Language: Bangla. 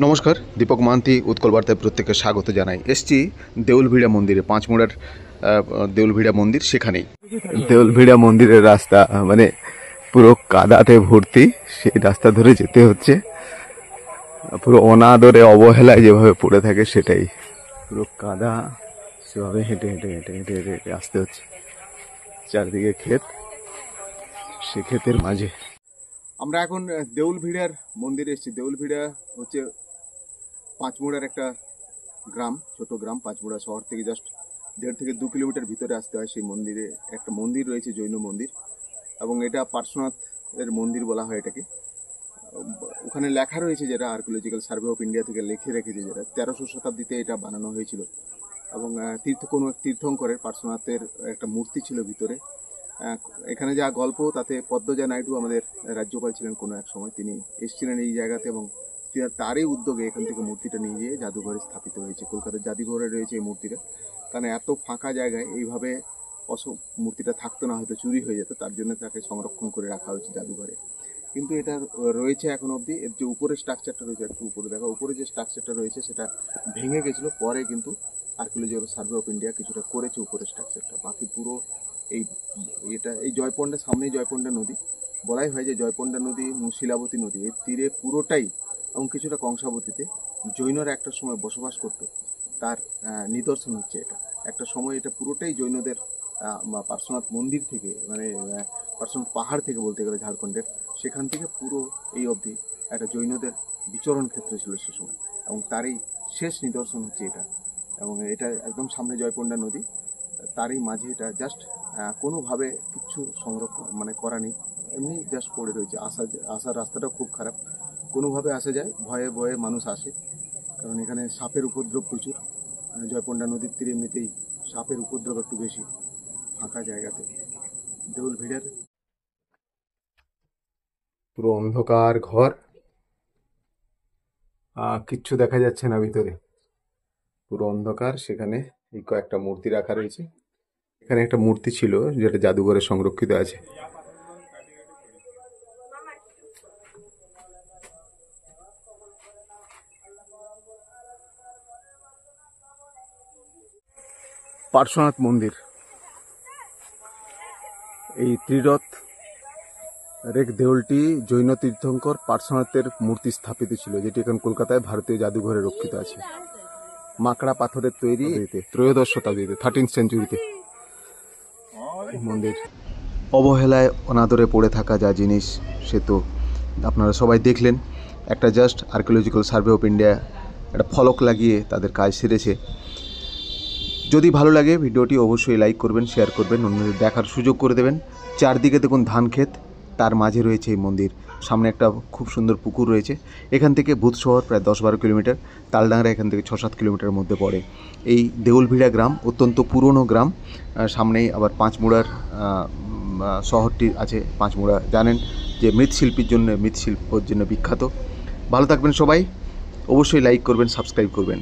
নমস্কার, দীপক মান্তি উৎকল বার্তায় প্রত্যেককে স্বাগত জানাই। এসছি দেউলভিড়া মন্দিরে, পাঁচমুড়ার দেউলভিড়া মন্দির, সেখানেই দেউলভিড়া মন্দিরের রাস্তা মানে পুরো কাদাতে ভর্তি। সেই রাস্তা ধরে যেতে হচ্ছে, পুরো অনাদরে অবহেলায় যেভাবে পড়ে থাকে সেটাই, পুরো কাদা, সেভাবে হেঁটে হেঁটে হেঁটে হেঁটে হেঁটে হেঁটে আসতে হচ্ছে। চারদিকে ক্ষেত, সে ক্ষেতের মাঝে আমরা এখন দেউলভিড়ার মন্দিরে এসেছি। দেউলভিড়া হচ্ছে পাঁচমুড়ার একটা গ্রাম, ছোট গ্রাম। পাঁচমুড়া শহর থেকে জাস্ট 1.5 থেকে 2 কিলোমিটার ভিতরে আসতে হয়। সেই মন্দিরে একটা মন্দির রয়েছে, জৈন মন্দির, এবং এটা পার্শ্বনাথের মন্দির বলা হয় এটাকে। ওখানে লেখা রয়েছে, যেটা আর্কিওলজিক্যাল সার্ভে অফ ইন্ডিয়া থেকে লিখে রেখেছে, যেটা 1300 শতাব্দীতে এটা বানানো হয়েছিল। এবং কোনো এক তীর্থঙ্করের পার্শ্বনাথের একটা মূর্তি ছিল ভিতরে। এখানে যা গল্প, তাতে পদ্মজা নাইডু আমাদের রাজ্যপাল ছিলেন কোনো এক সময়, তিনি এসেছিলেন এই জায়গাতে, এবং তারই উদ্যোগে এখান থেকে মূর্তিটা নিয়ে গিয়ে জাদুঘরে স্থাপিত হয়েছে। কলকাতার জাদুঘরে রয়েছে এই মূর্তিটা। কারণ এত ফাঁকা জায়গায় এইভাবে মূর্তিটা থাকতো না, হয়তো চুরি হয়ে যেত, তার জন্য তাকে সংরক্ষণ করে রাখা হয়েছে জাদুঘরে। কিন্তু এটা রয়েছে এখন অবধি। এর যে উপরের স্ট্রাকচারটা রয়েছে, একটু উপরে দেখা, উপরে যে স্ট্রাকচারটা রয়েছে সেটা ভেঙে গেছিলো, পরে কিন্তু আর্কিওলজিক্যাল সার্ভে অফ ইন্ডিয়া কিছুটা করেছে উপরের স্ট্রাকচারটা। বাকি পুরো এই জয়পন্ডা, সামনেই জয়পন্ডা নদী। বলাই হয় যে জয়পন্ডা নদী, শিলাবতী নদী, এর তীরে পুরোটাই, এবং কিছুটা কংসাবতীতে জৈনরা একটা সময় বসবাস করত, তার নিদর্শন হচ্ছে এটা। একটা সময় এটা পুরোটাই জৈনদের পার্শ্বনাথ মন্দির থেকে, মানে পার্শ্বনাথ পাহাড় থেকে বলতে গেলে ঝাড়খণ্ডের, সেখান থেকে পুরো এই অবধি একটা জৈনদের বিচরণ ক্ষেত্র ছিল সে সময়, এবং তারই শেষ নিদর্শন হচ্ছে এটা। এবং এটা একদম সামনে জয়পন্ডা নদী, তারই মাঝে এটা জাস্ট কোনোভাবে কিচ্ছু সংরক্ষণ মানে করা নেই, এমনি জাস্ট পড়ে রয়েছে। আসার রাস্তাটা খুব খারাপ, কোনোভাবে আসা যায়, ভয়ে ভয়ে মানুষ আসে, কারণ এখানে সাপের উপদ্রব প্রচুর। জয়পন্ডা নদীর তীরে এমনিতেই সাপের উপদ্রব একটু বেশি, ফাঁকা জায়গাতে। দেউলভিড়ার পুরো অন্ধকার ঘর, কিচ্ছু দেখা যাচ্ছে না ভিতরে, পুরো অন্ধকার। সেখানে এই কয়েকটা মূর্তি রাখা রয়েছে। এখানে একটা মূর্তি ছিল যেটা জাদুঘরে সংরক্ষিত আছে। পার্শ্বনাথ মন্দির, এই ত্রিরথ রেক দেউলটি জৈন তীর্থঙ্কর পার্শ্বনাথের মূর্তি স্থাপিত ছিল, যেটি এখন কলকাতায় ভারতীয় জাদুঘরে রক্ষিত আছে। মাকড়া পাথরের তৈরি, 13শ শতাব্দীতে, 13th সেঞ্চুরিতে মন্দির। অবহেলায় অনাদরে পড়ে থাকা যা জিনিস, সে তো আপনারা সবাই দেখলেন। একটা just archaeological survey of India একটা ফলক লাগিয়ে তাদের কাজ সেরেছে। যদি ভালো লাগে ভিডিওটি অবশ্যই লাইক করবেন, শেয়ার করবেন, অন্যদের দেখার সুযোগ করে দেবেন। চারদিকে দেখুন ধান ক্ষেত, তার মাঝে রয়েছে এই মন্দির। সামনে একটা খুব সুন্দর পুকুর রয়েছে। এখান থেকে ভূত শহর প্রায় 10-12 কিলোমিটার, তালডাংরা এখান থেকে 6-7 কিলোমিটারের মধ্যে পড়ে। এই দেউলভিড়া গ্রাম অত্যন্ত পুরনো গ্রাম। সামনেই আবার পাঁচমুড়ার শহরটি আছে। পাঁচমুড়া জানেন যে মৃৎশিল্পের জন্য বিখ্যাত। ভালো থাকবেন সবাই, অবশ্যই লাইক করবেন, সাবস্ক্রাইব করবেন।